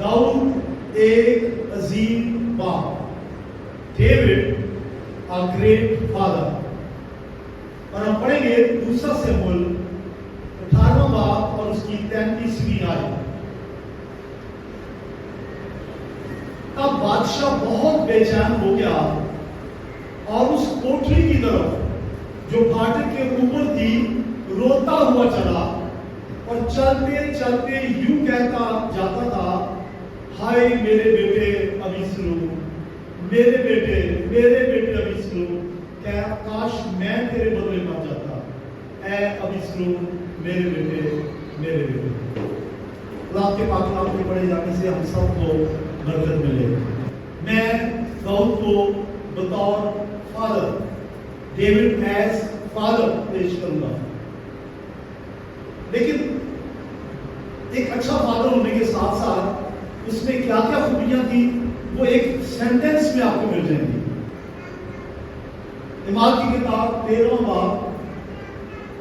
दाऊद एक अजीम बाप, David a great father. और हम पढ़ेंगे दूसरा शमूएल 18वां बाब और उसकी 33वीं आयत। तब बादशाह बहुत बेचैन हो गया और उस कोठरी की तरफ जो फाटक के ऊपर थी रोता हुआ चला और चलते चलते यूं कहता जाता था, हाय मेरे बेटे अबीसलोम, मेरे बेटे अबीसलोम, क्या काश मैं तेरे बदले मर जाता, ऐ अबीसलोम मेरे बेटे। खुदा के पाक कलाम के पढ़े जाने से हम सबको बरकत मिले। मैं दाऊद को बतौर फादर, डेविड एज फादर पेश करूंगा। लेकिन एक अच्छा फादर होने के साथ साथ उसमें क्या क्या खूबियां थी वो एक सेंटेंस में आपको मिल जाएंगी। इमाल की किताब 13वां बाब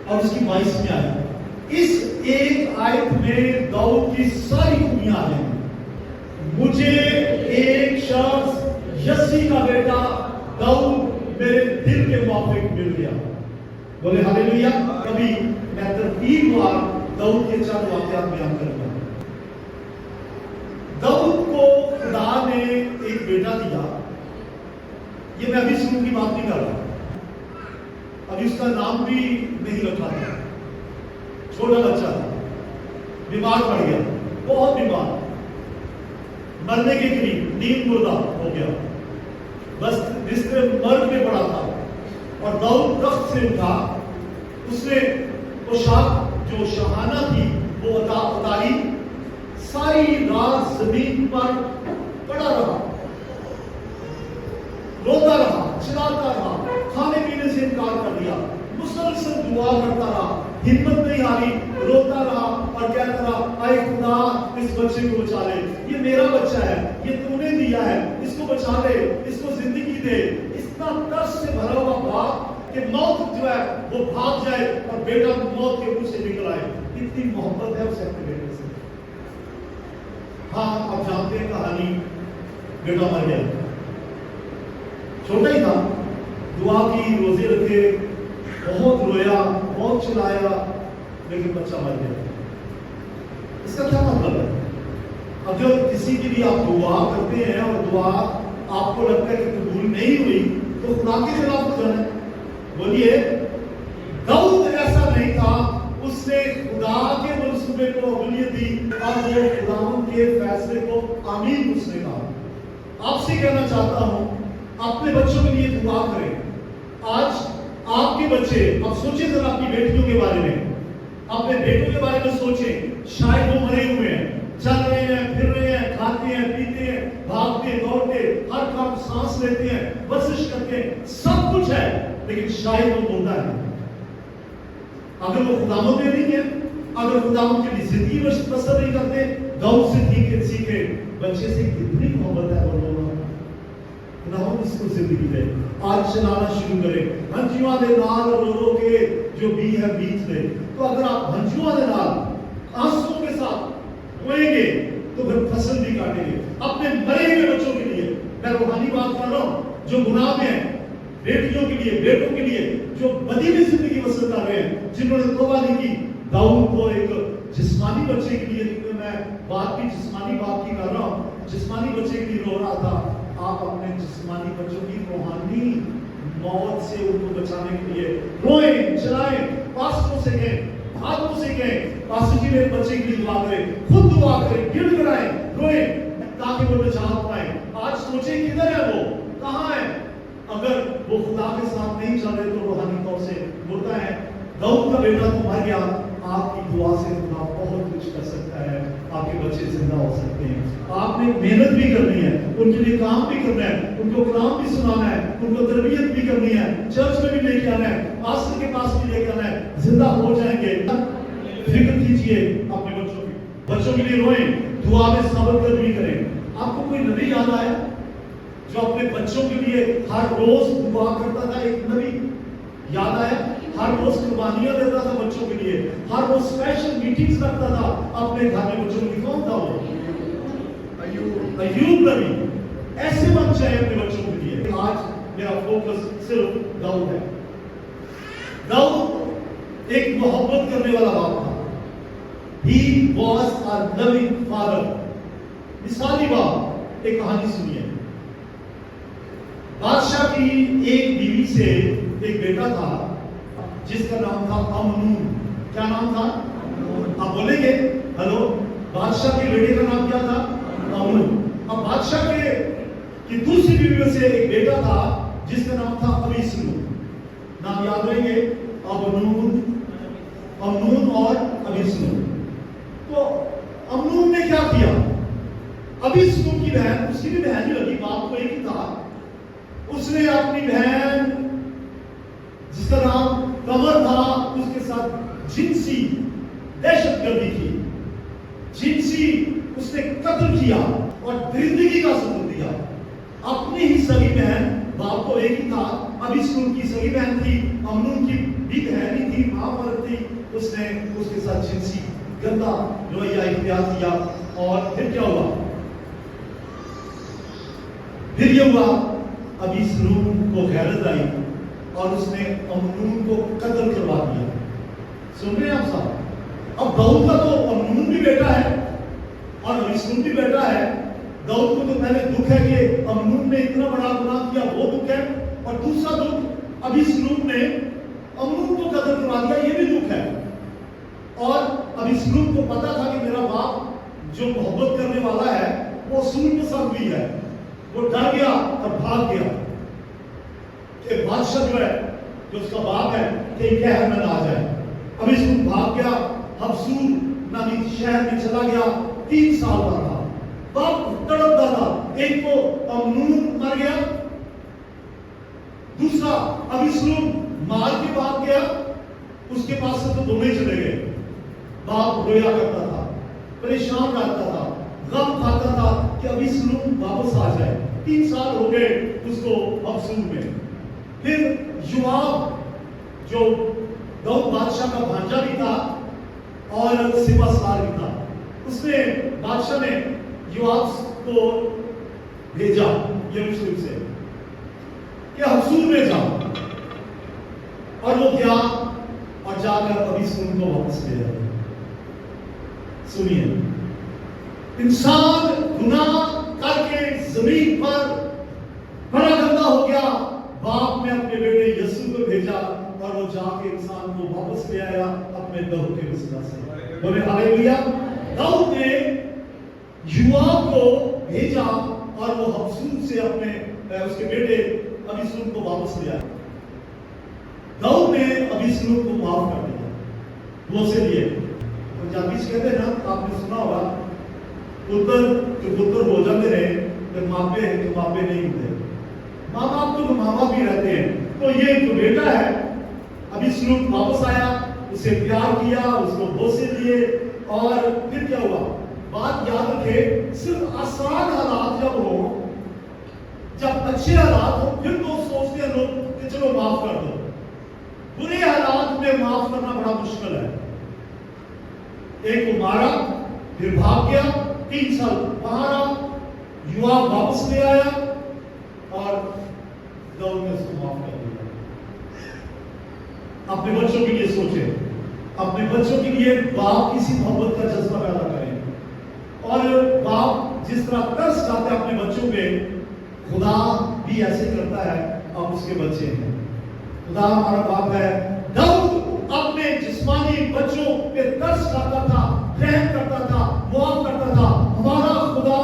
और उसकी 22वीं आयत। इस एक आयत में दाऊद की सारी खूबियां आ जाएंगी। मुझे एक शख्स यसी का बेटा दाऊद मेरे दिल के मुताबिक मिल गया। बोले हालेलुया। कभी मैं तरतीब बार दाऊद के चंद वाकयात बयान करूंगा। दाऊद को खुदा ने एक बेटा दिया। ये मैं अभी शुरू की बात नहीं कर रहा, अभी उसका नाम भी नहीं रखा था। छोटा बच्चा था, बीमार पड़ गया, बहुत बीमार, मरने के करीब, नींद मुर्दा हो गया, बस बिस्तर मर्द में पड़ा था। और दाऊद तख्त से उठा, उसने पोशाक जो शहाना थी वो उतारी, सारी रात जमीन पर पड़ा रहा, रोता रहा, चिल्लाता रहा, खाने पीने से इनकार कर दिया, मुसलसल दुआ करता रहा, हिम्मत नहीं हारी, रोता रहा और कहता रहा, आए खुदा इस बच्चे को बचा ले, ये मेरा बच्चा है, ये तूने दिया है, इसको बचा ले, इसको जिंदगी दे। इतना तरस से भरा हुआ बाप कि मौत जो है वो भाग जाए और बेटा मौत के मुंह से निकल आए। इतनी मोहब्बत है उसे अपने बेटे से। हाँ, आप जानते हैं कहानी, बेटा मर गया, छोटा ही था, दुआ की, रोजे रखे, बहुत रोया, बहुत चिल्लाया, लेकिन बच्चा मर गया। इसका क्या मतलब है? अगर किसी के लिए आप दुआ करते हैं और दुआ आपको लगता है कि कबूल नहीं हुई तो खुदा के खिलाफ हो जाना है। बोलिए, दाऊद ऐसा नहीं था, उसने खुदा के मंसूबे को अवलियत दी और वो खुदावन के फैसले को आमीन उसने कहा। आपसे कहना चाहता हूं, अपने बच्चों के लिए दुआ करें। आज आपके बच्चे, अब सोचिए जरा अपनी बेटियों के बारे में, अपने बेटों के बारे में सोचें। शायद वो मरे हुए हैं, चल रहे हैं, फिर रहे हैं, खाते हैं, पीते हैं, भागते दौड़ते, हर काम सांस लेते हैं, वर्जिश करते हैं, सब कुछ है, लेकिन शायद वो मुर्दा है। अगर वो खुदावंद में नहीं है, अगर खुदावंद के लिए जिंदगी बसर नहीं करते, दाऊद से सीखे, बच्चे से कितनी मोहब्बत है वो लोगों, खुदावंद इसको जिंदगी दे। आज चलाना शुरू करें, हंजुआ दे नाल रो के जो बी है बीज दे। तो अगर आप हंजुआ दे नाल आंसुओं के साथ रोएंगे तो फिर फसल भी काटेंगे। अपने मरे हुए बच्चों के लिए मैं रूहानी बात कर रहा हूं, जो गुनाह में है, बेटियों के लिए, बेटों के लिए, जो बदी में जिंदगी बसर कर रहे हैं, जिन्होंने तौबा नहीं की। दाऊद को एक जिस्मानी बच्चे के लिए, मैं बात भी जिस्मानी बात की कर रहा हूं, जिस्मानी बच्चे के लिए रो रहा था। आप अपने जिस्मानी बच्चों की रूहानी मौत से उनको बचाने के लिए रोएं, चलाएं, पास्टरों से कहें, भागों से कहें, पास्टर जी मेरे बच्चे के लिए दुआ करें, खुद दुआ करें, गिड़गिड़ाएं, रोएं, ताकि वो निजात पाए। आज सोचें किधर है वो, कहां है? अगर वो खुदा के साथ नहीं चल रहे तो रूहानी तौर से मुर्दा है। दाऊद का बेटा तो मर गया, आपकी दुआ से खुदा बहुत कुछ कर सकता है, आपके बच्चे जिंदा हो सकते हैं। आपने मेहनत भी करनी है, उनके लिए काम भी करना है, उनको कलाम भी सुनाना है, उनको तरबियत भी करनी है, चर्च में भी लेके आना है, पास्टर के पास भी लेके आना है, जिंदा हो जाएंगे। फिक्र कीजिए अपने बच्चों की, बच्चों के लिए रोएं, दुआ में सब्र कर भी करें। आपको कोई नबी याद आया जो अपने बच्चों के लिए हर रोज दुआ करता था? एक नबी याद आया? हर रोज कुर्बानियां देता था बच्चों के लिए, हर रोज स्पेशल मीटिंग्स रखता था अपने घर में बच्चों की। कौन था वो? अय्यूब नबी, ऐसे मन चाहे अपने बच्चों के लिए। आज मेरा फोकस सिर्फ दाऊद है। दाऊद एक मोहब्बत करने वाला बाप था। He was a loving father. मिसाली बाप, एक कहानी सुनिए। बादशाह की एक बीवी से एक बेटा था जिसका नाम था अमनून। क्या नाम था? आप बोलेंगे? हेलो, बादशाह के बेटे का नाम क्या था? अमनून। अब बादशाह के की दूसरी बीवी में से एक बेटा था जिसका नाम था अबीसलूम। नाम याद रहेंगे? अमनून और अबीसलूम। तो अमनून ने क्या किया? अबीसलूम की बहन, उसकी भी बहन ही लगी, बाप को एक ही था। उसने अपनी बहन जिसका नाम कमर था उसके साथ जिनसी दहशतगर्दी की, जिनसी उसने कत्ल किया और दरिंदगी का सबूत दिया। अपनी ही सगी बहन, बाप को एक ही था, अबीसलूम की सगी बहन थी, अमनून की भी बहन ही थी, मां मर्द थी। उसने उसके साथ जिनसी गंदा रवैया इख्तियार किया। और फिर क्या हुआ? फिर ये हुआ, अबीसलूम को गैरत आई और उसने अमनून को कत्ल करवा दिया। सुन रहे हैं आप साहब? अब दाऊद का तो अमनून भी बेटा है और अबीसलूम भी बेटा है। दाऊद को तो पहले दुख है कि अमनून ने इतना बड़ा गुनाह किया, वो दुख है, और दूसरा दुख अबीसलूम ने अमनून को कत्ल करवा दिया, ये भी दुख है। और अबीसलूम को पता था कि मेरा बाप जो मोहब्बत करने वाला है वो सूल पसंद भी है। वो डर गया और भाग गया कि बादशाह जो है, जो उसका बाप है, कि कहर में ना आ जाए। अबीसलूम भाग गया, हबसूर नामी शहर में चला गया। 3 साल का था, बाप तड़पता था। एक तो अमनून मर गया, दूसरा अबीसलूम मार के भाग गया, उसके पास से तो दोनों ही चले गए। बाप रोया करता था, परेशान रहता था, गम खाता था कि अबीसलूम वापस आ जाए। 3 साल हो गए उसको हबसूर में। फिर योआब, जो दाऊद बादशाह का भांजा भी था और सिपाहसालार भी था, उसने, बादशाह ने योआब को भेजा यरूशलेम से कि हबसूर में जाओ। और वो गया और जाकर अबीसलूम को वापस ले आया। सुनिए, इंसान गुनाह करके जमीन पर बड़ा गंदा हो गया, बाप ने अपने बेटे यीशु को भेजा और वो जाके इंसान को वापस ले आया अपने लहू के वसीला से। बोले हालेलुया। दाऊद ने योआब को भेजा और वो हबसूर से अपने उसके बेटे अबीसलूम को वापस ले आया। दाऊद ने अबीसलूम को माफ कर दिया, वो से लिए। पंजाबी कहते हैं ना, आपने सुना होगा, पुत्र जो पुत्र हो जाते रहे तो मापे हैं तो मापे नहीं होते। माँ बाप तो माँ बाप ही रहते हैं। तो ये जो बेटा है अबीसलूम वापस आया, उसे प्यार किया, उसको बोसे दिए। और फिर क्या हुआ? बात याद रखे, सिर्फ आसान हालात जब हो, जब अच्छे हालात हो, फिर तो सोचते हैं लोग कि चलो माफ कर दो। बुरे हालात में माफ करना बड़ा मुश्किल है। एक को मारा, फिर भाग गया, 3 साल बाहर आ, योआब वापस ले आया और दाऊद ने उसको माफ कर दिया। अपने बच्चों के लिए सोचे, अपने बच्चों के लिए बाप किसी मोहब्बत का जज्बा पैदा करें। और बाप जिस तरह तरस खाते अपने बच्चों पे, खुदा भी ऐसे करता है। अब उसके बच्चे हैं, खुदा हमारा बाप है। दाऊद अपने जिस्मानी बच्चों पे तरस खाता था, रहम करता था, मुआफ करता था। हमारा खुदा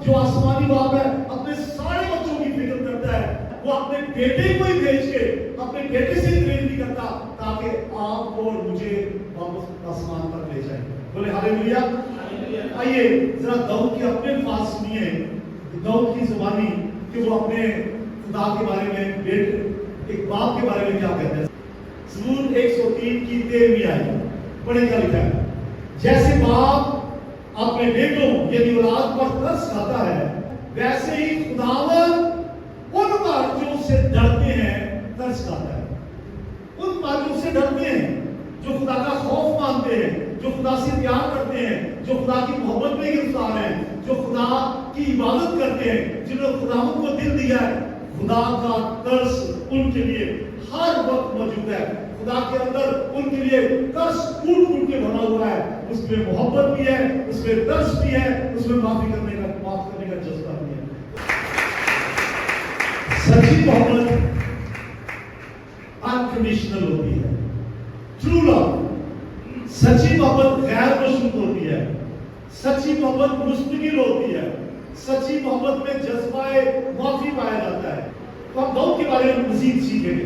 जो आसमानी बाप है, अपने सारे बच्चों की फिक्र करता है। वो अपने बेटे को ही भेज के अपने बेटे से प्रेम भी करता ताकि आपको और मुझे वापस आसमान पर ले जाए। बोले हालेलुया। आइए जरा दाऊद के अपने बात सुनिए, दाऊद की जुबानी, कि वो अपने खुदा के बारे में, एक बाप के बारे में क्या कहते हैं। ज़बूर 103 की 13वीं आयत पढ़े, क्या लिखा है? जैसे बाप अपने बेटों यदि औलाद पर तरस खाता है, वैसे ही खुदावन उन पर जो उससे डरते हैं तरस खाता है। उन पर जो उससे डरते हैं, जो खुदा का खौफ मानते हैं, जो खुदा से प्यार करते हैं, जो खुदा की मोहब्बत में गिरफ्तार हैं, जो खुदा کی عبادت کرتے ہیں, جنہوں نے خدا کو دل دیا ہے, خدا کا ترس ان کے لیے ہر وقت موجود ہے. خدا کے اندر ان کے لیے ترس ٹوٹ ٹوٹ کے بنا ہوا ہے. اس میں محبت بھی ہے, اس میں ترس بھی ہے, اس میں معاف کرنے کا جذبہ بھی ہے. سچی محبت انکنڈیشنل ہوتی ہے. ٹرو لو, سچی محبت غیر مشروط ہوتی ہے. سچی محبت مستقل ہوتی ہے. سچی محبت میں جذبہ معافی پایا جاتا ہے. تو ہم داؤد کے بارے میں مزید سیکھیں گے.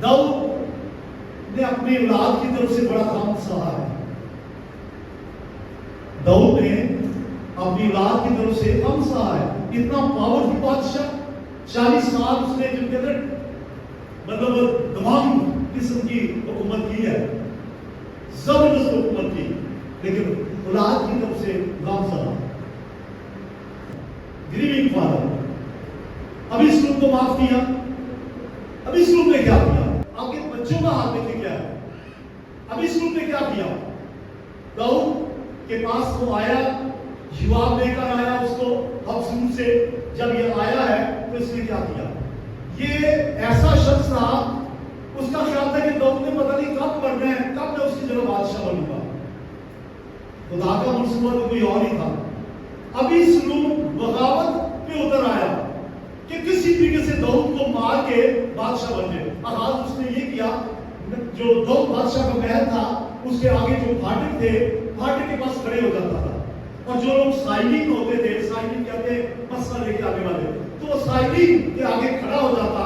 داؤد نے اپنی اولاد کی طرف سے بڑا کام سہا ہے. داؤد نے اپنی اولاد کی طرف سے کام سہا ہے. اتنا پاورفل بادشاہ, 40 سال اس نے جن کے اندر مطلب تمام قسم کی حکومت کی ہے, زبردست حکومت کی, لیکن اولاد کی طرف سے کام سہا. گریونگ فادر, ابھی اس لوگ کو معاف کیا. ابھی اس لوگ نے کیا کیا؟ آپ کے بچوں کا حال دیکھیں کیا ہے. ابھی اس لوگ نے کیا کیا؟ داؤد کے پاس وہ آیا, جواب لے کر آیا اس کو ابسلوم سے. جب یہ آیا ہے تو اس نے کیا کیا؟ یہ ایسا شخص تھا, اس کا خیال تھا کہ داؤد نے پتہ نہیں کب مرنا ہے, کب میں اس کی جگہ بادشاہ بنوں گا. خدا کا منصوبہ تو کوئی اور ہی تھا. ابھی اس لوگ بغاوت پہ اتر آیا کہ کسی طریقے سے داؤد کو مار کے بادشاہ بن جائے. آغاز اس نے یہ کیا, جو داؤد بادشاہ کا محل تھا اس کے آگے جو پھاٹک تھے, پھاٹک کے پاس کھڑے ہو جاتا تھا, اور جو لوگ سائلین ہوتے تھے, سائلین کہتے ہیں مسئلہ لے کے آنے والے, تو وہ سائلین کے آگے کھڑا ہو جاتا,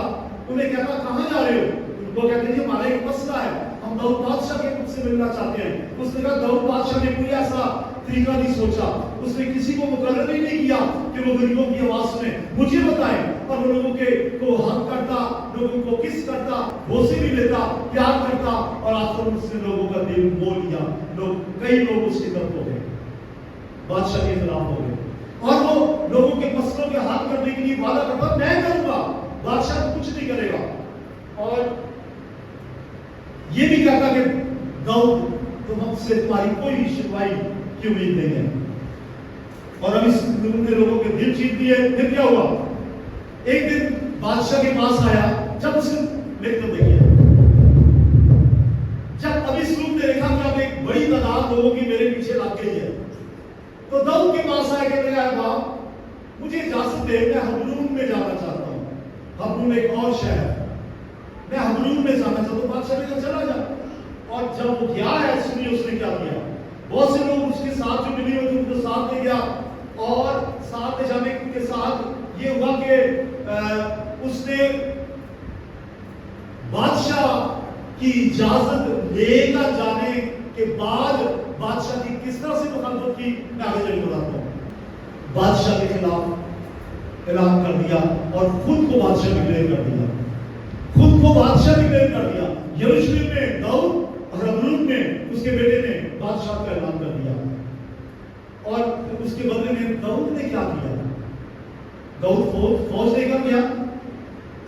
انہیں کہتا کہاں جا رہے ہو؟ وہ کہتے ہیں ہمارا ایک مسئلہ ہے, ہم داؤد بادشاہ کے خود سے ملنا چاہتے ہیں. اس نے کہا داؤد بادشاہ نے کوئی ایسا طریقہ نہیں سوچا, اس نے کسی کو مقرر ہی نہیں کیا کہ وہ غریبوں کی آواز سنے, مجھے بتائیں. اور وہ لوگوں کے کو حق کرتا, لوگوں کو کس کرتا, بوسے بھی لیتا, پیار کرتا, اور آخر اس نے لوگوں کا دل مول لیا. کئی لوگ اس کی طرف ہو گئے, بادشاہ کے خلاف ہو گئے, اور وہ لوگوں کے مسئلوں کے حل کرنے کے لیے وعدہ کرتا میں کروں گا, بادشاہ کچھ نہیں کرے گا. اور یہ بھی کہتا کہ داؤد تم ہم سے تمہاری کوئی شکوائی کی امید نہیں ہے. اور اب اس نے لوگوں کے دل جیت دیے. پھر کیا ہوا؟ ایک دن بادشاہ کے پاس آیا, جب اس نے میرے کو دیکھا, جب ابھی اس نے دیکھا کہ اب ایک بڑی تعداد لوگوں کی میرے پیچھے لگ گئی ہے, تو داؤد کے پاس آیا کہ میرا باپ مجھے اجازت دے, میں حبرون میں جانا چاہتا ہوں. حبرون ایک اور شہر ہے, میں حبرون میں جانا چاہتا ہوں. بادشاہ نے کہا چلا جا. اور جب وہ گیا ہے اس نے کیا کیا, بہت سے لوگ اس کے ساتھ جو ملی ہوئی ان کو ساتھ لے گیا, اور ساتھ لے جانے کے ساتھ یہ ہوا کہ اس نے بادشاہ کی اجازت لے کر جانے کے بعد بادشاہ کی کس طرح سے مخالفت کی میں آگے چل بتاتا ہوں. بادشاہ کے خلاف اعلان کر دیا اور خود کو بادشاہ ڈکلیئر کر دیا, خود کو بادشاہ ڈکلیئر کر دیا. یروشلم میں داؤد اور حبرون میں اس کے بیٹے نے بادشاہ کا اعلان کر دیا. اور اس کے بدلے میں داؤد نے کیا کیا؟ داؤد فوج لے کر گیا,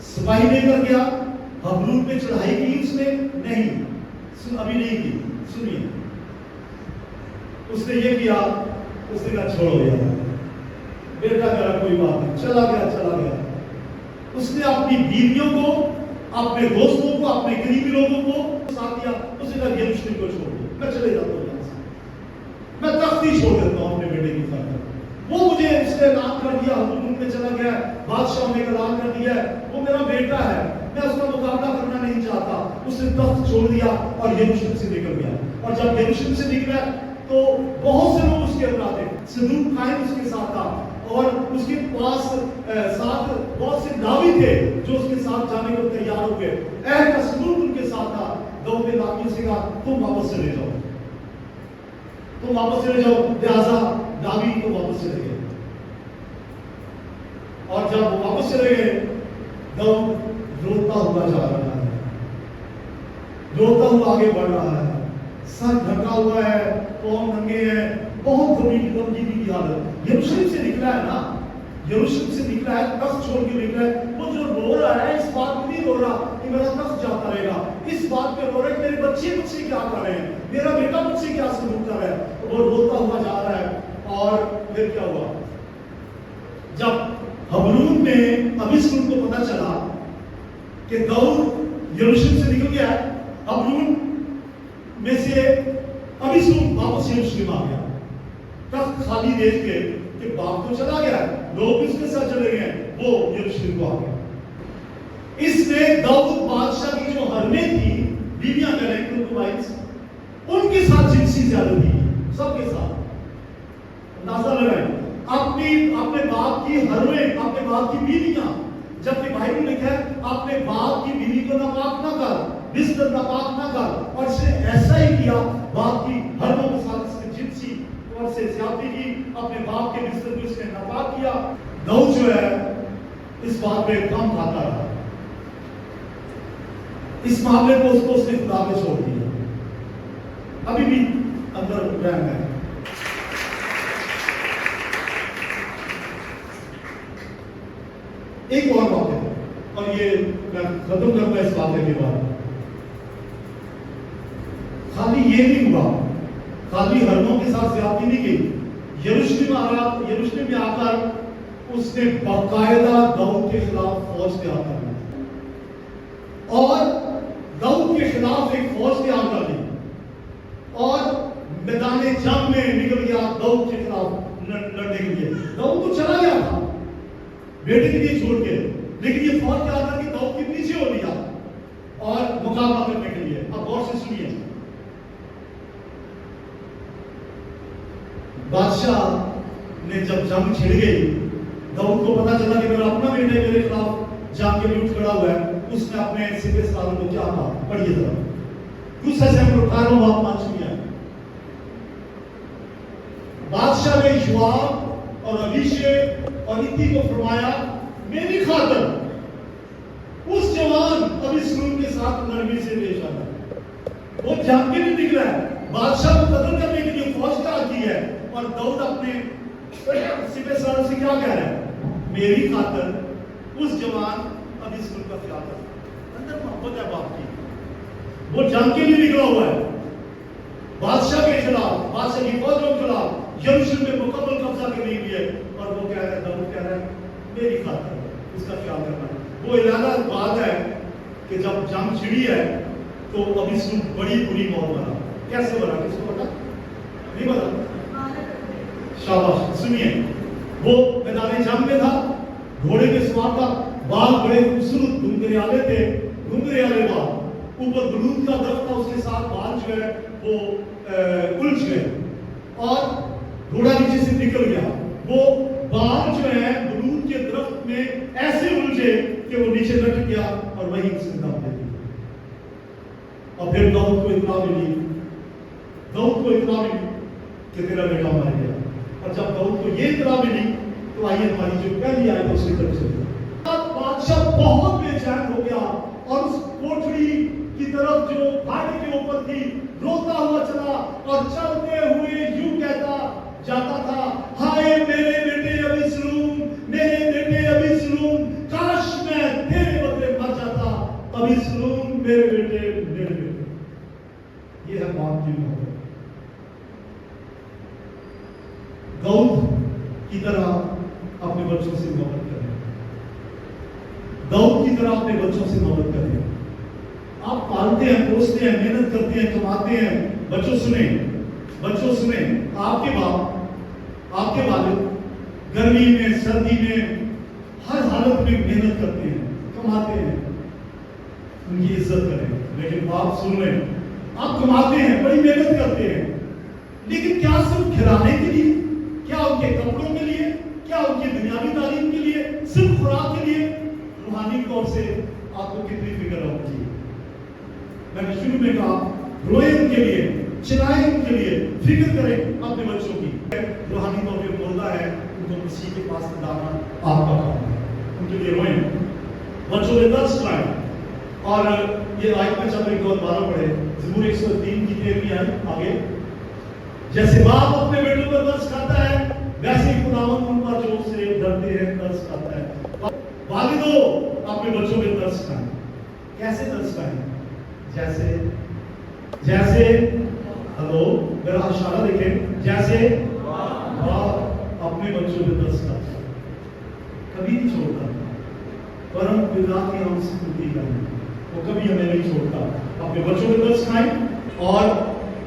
سپاہی لے کر گیا, حبرون پہ چڑھائی کی اس نے نہیں, ابھی نہیں کی. سنیے, اس نے یہ کیا, اس نے کہا چھوڑو یار بیٹا میرا کوئی بات نہیں, چلا گیا. اس نے اپنی بیویوں کو, اپنے دوستوں کو, اپنے قریبی لوگوں کو ساتھ دیا. اس نے کہا یروشلم کو چھوڑ دو, میں چلے جاتا ہوں یہاں سے, میں تختی چھوڑ دیتا ہوں اپنے بیٹے کی خاطر. وہ مجھے اس نے اعلان کر دیا, حبرون میں چلا گیا, بادشاہ نے اعلان کر دیا ہے, وہ میرا بیٹا ہے, میں اس کا مقابلہ کرنا نہیں چاہتا. اس نے تخت چھوڑ دیا اور یروشلم سے نکل گیا. اور جب یروشلم سے نکلا تو بہت سے لوگ اس کے اندر آتے, صدوق قائم اس کے ساتھ تھا, اور اس کے پاس ساتھ بہت سے ناوی تھے جو اس کے ساتھ جانے کو تیار ہو گئے. عہد کا صندوق ان کے ساتھ تھا. داؤد نے ناویوں سے کہا تم واپس چلے جاؤ, تم واپس چلے جاؤ. لہذا ناوی کو واپس چلے گئے, اور جب وہ واپس چلے گئے داؤد روتا ہوا جا رہا ہے, روتا ہوا آگے بڑھ رہا ہے, سر ڈھکا ہوا ہے, پاؤں ننگے ہیں, بہت غمگینی کی حالت. یروشلم سے نکلا ہے نا, یروشلم سے نکلا ہے, تخت چھوڑ کے نکلا ہے. وہ جو رو رہا ہے اس بات پہ نہیں رو رہا کہ میرا تخت جاتا رہے گا, اس بات پہ رو رہا ہے کہ میرے بچے مجھ سے کیا کر رہے ہیں, میرا بیٹا مجھ سے کیا سلوک کر رہا ہے. وہ روتا ہوا جا رہا ہے, اور پھر کیا ہوا؟ جب حبرون میں ابیسلوم کو پتا چلا کہ داؤد یروشلم سے نکل گیا ہے، حبرون میں سے ابیسلوم واپس یروشلم آ گیا، تخت خالی دیکھ کے کہ باپ تو چلا گیا ہے، لوگ اس کے ساتھ چلے گئے، وہ یروشلم کو آ گیا۔ اس نے داؤد بادشاہ کی جو حرمیں تھی، بیویاں کنکوبائنز، ان کے ساتھ جنسی زیادتی کی، سب کے ساتھ۔ اندازہ لگائیں، اپنے باپ کی حرمیں، اپنے باپ کی بیویاں، جبکہ بائبل میں لکھا ہے اپنے باپ کی بیوی کو ناپاک نہ کر، بستر ناپاک نہ کر، اور اس نے ایسا ہی کیا، باپ کی حرموں کے ساتھ اس نے جنسی اور سے زیادتی کی، اپنے باپ کے بستر کو اس نے ناپاک کیا۔ داؤد جو ہے اس بات پہ کم کھاتا رہا، اس معاملے کو اس نے خدا پہ چھوڑ دیا، ابھی بھی اندر رہنا ہے۔ ایک اور بات ہے، اور یہ میں ختم کرتا اس واقعے کے بعد، خالی یہ نہیں ہوا، خالی حرموں کے ساتھ زیادتی نہیں کی، یروشلم میں آ کر اس نے باقاعدہ داؤد کے خلاف فوج تیار کر لی، اور داؤد کے خلاف ایک فوج تیار کر لی، اور میدان جنگ میں نکل گیا داؤد کے خلاف لڑنے کے لیے۔ داؤد تو چلا گیا تھا بیٹے کے لیے چھوڑ کے، لیکن یہ فوج کیا تھا کہ داؤد کے پیچھے ہو لیا اور مقابلہ کرنے کے لیے۔ اب غور سے سنیے، بادشاہ نے جب جنگ چھڑ گئی، داؤد کو پتا چلا کہ میرا اپنا بیٹا میرے خلاف جنگ کے لیے اٹھ کھڑا ہوا ہے، اس نے اپنے سپہ سالاروں کو کیا کہا؟ پڑھیے ذرا، دوسرا سے 18واں باب 5 میں ہے۔ بادشاہ نے یوآب اور ابیشے اور اتی کو فرمایا، میری خاطر اس جوان ابیسلوم کے ساتھ نرمی سے پیش آنا۔ وہ جنگ کے لیے نکلا ہے، بادشاہ کو قتل کرنے کے لیے فوج تیار کی ہے، اور داؤد اپنے سپہ سالاروں سے کیا کہہ رہا ہے؟ میری خاطر اس جوان ابیسلوم کا خیال رکھ۔ اندر محبت ہے باپ کی، وہ جنگ کے لیے نکلا ہوا ہے، بادشاہ کے خلاف، بادشاہ کی فوجوں کے خلاف، یروشلم میں مکمل قبضہ کرنے کے لیے، اور وہ کہہ رہا ہے، داؤد کہہ رہا ہے میری خاطر اس کا خیال کرنا۔ وہ اعلان بات ہے کہ جب جنگ چھڑی ہے تو ابیسلوم بڑی بری موت مرا۔ کیسے مرا؟ کس کو پتا؟ نہیں پتا؟ شاباش، سنیے، وہ میدان جنگ میں تھا، گھوڑے کے سوار تھا، بال بڑے خوبصورت گھنگریالے تھے، گھنگریالے بال، اوپر بلوط کا درخت تھا، اس کے ساتھ بال جو ہے وہ الجھ گئے، اور گھوڑا نیچے سے نکل گیا، وہ بال جو ہے بلوط کے درخت میں ایسے الجھے کہ وہ نیچے لٹک گیا، اور وہی اس نے دم دے دی۔ اور پھر داؤد کو اطلاع ملی کہ تیرا بیٹا مر گیا، اور جب داؤد کو یہ اطلاع ملی تو آئیے ہماری جو پہلی آیت اس کی طرف سے، بادشاہ بہت بے چین ہو گیا، اور اس کوٹڑی کی طرف جو پھاٹے کے اوپر تھی روتا ہوا چلا، اور چلتے ہوئے یوں کہتا جاتا تھا، ہائے میرے بیٹے ابیسلوم، میرے بیٹے ابیسلوم، کاش میں تیرے بدلے مر جاتا، ابیسلوم میرے بیٹے، میرے بیٹے۔ یہ ہے باپ کی محبت۔ داؤد کی طرح اپنے بچوں سے محبت کریں، داؤد کی طرح اپنے بچوں سے محبت کریں۔ آپ پالتے ہیں، پوستے ہیں، محنت کرتے ہیں، کماتے ہیں، بچوں سنیں، آپ کے باپ، آپ کے والد گرمی میں، سردی میں، ہر حالت میں محنت کرتے ہیں، کماتے ہیں، ان کی عزت کریں۔ لیکن باپ سن لیں، آپ کماتے ہیں، بڑی محنت کرتے ہیں، لیکن کیا صرف کھلانے کے لیے؟ کیا ان کے کپڑوں کے لیے؟ کیا ان کی دنیاوی تعلیم کے لیے؟ صرف خوراک کے لیے؟ روحانی طور سے آپ کو کتنی فکر ہونی چاہیے؟ میں نے شروع میں کہا، روئیں ان کے لیے، چلائیں ان کے لیے، فکر کریں اپنے بچوں کی۔ روحانی طور پہ مردہ ہے، ان کو مسیح کے پاس لانا آپ کا کام ہے، ان کے لیے روئیں، بچوں میں درس لائیں۔ اور یہ آیت میں چل ایک اور بارہ پڑھے، زبور 103 کی 13ویں آیت آگے، جیسے باپ اپنے بیٹوں پر درس کھاتا ہے، ویسے ہی خداوند ان پر جو سے ڈرتے ہیں درس کھاتا ہے۔ والدو اپنے بچوں پہ درس کھائیں۔ کیسے درس کھائیں؟ جیسے ہلو میرا اشارہ دیکھیں، جیسے باپ कभी नहीं छोड़ता, परम पिता की हम स्तुति करें, वो कभी हमें नहीं छोड़ता। अपने बच्चों को दर्श खाएं और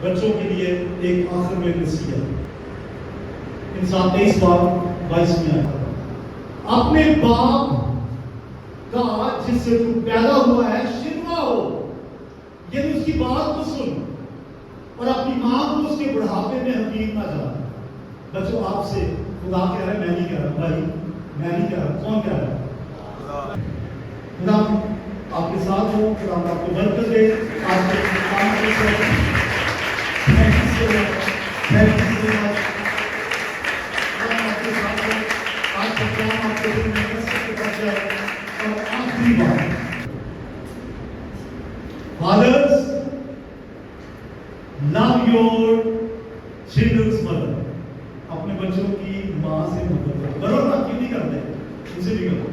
बच्चों के लिए एक आखिर में नसीहत। इंसान 23:22 में आया, अपने बाप का जिससे तू पैदा हुआ है शिरवा हो, यदि उसकी बात को सुन और अपनी मां को उसके बुढ़ापे में हकीम ना जा। बच्चों आपसे खुदा कह रहा है, मैं नहीं कह रहा भाई, मैं नहीं कह रहा, कौन कह रहा है? खुदा आपके साथ हो, खुदा आपको बरकत दे, आपके काम को thank you so much, thank you so much. आपके साथ हो, आज का काम आपके दिन में कैसे बच जाए। और आखिरी बात, fathers, love your children's mother. अपने बच्चों की माँ से मदद करो, ना क्यों नहीं करते, उनसे भी करो।